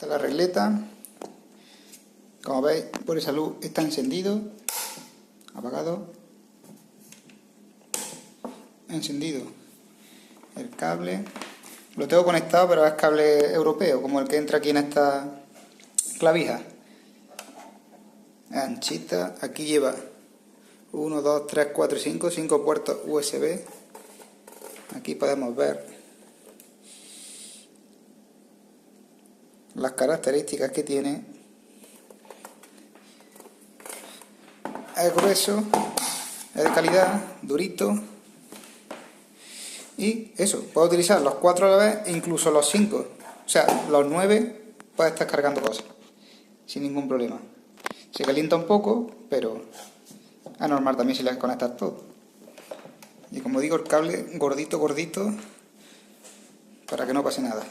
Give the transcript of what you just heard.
Esta es la regleta. Como veis, por esa luz está encendido, apagado, encendido. El cable lo tengo conectado, pero es cable europeo, como el que entra aquí en esta clavija. Anchita, aquí lleva 1, 2, 3, 4 y 5 puertos USB. Aquí podemos ver las características que tiene. Es grueso, es de calidad, durito. Y eso, puedo utilizar los 4 a la vez e incluso los 5. O sea, los 9 puedes estar cargando cosas sin ningún problema. Se calienta un poco, pero es normal también si le conectas todo. Y como digo, el cable gordito, gordito, para que no pase nada.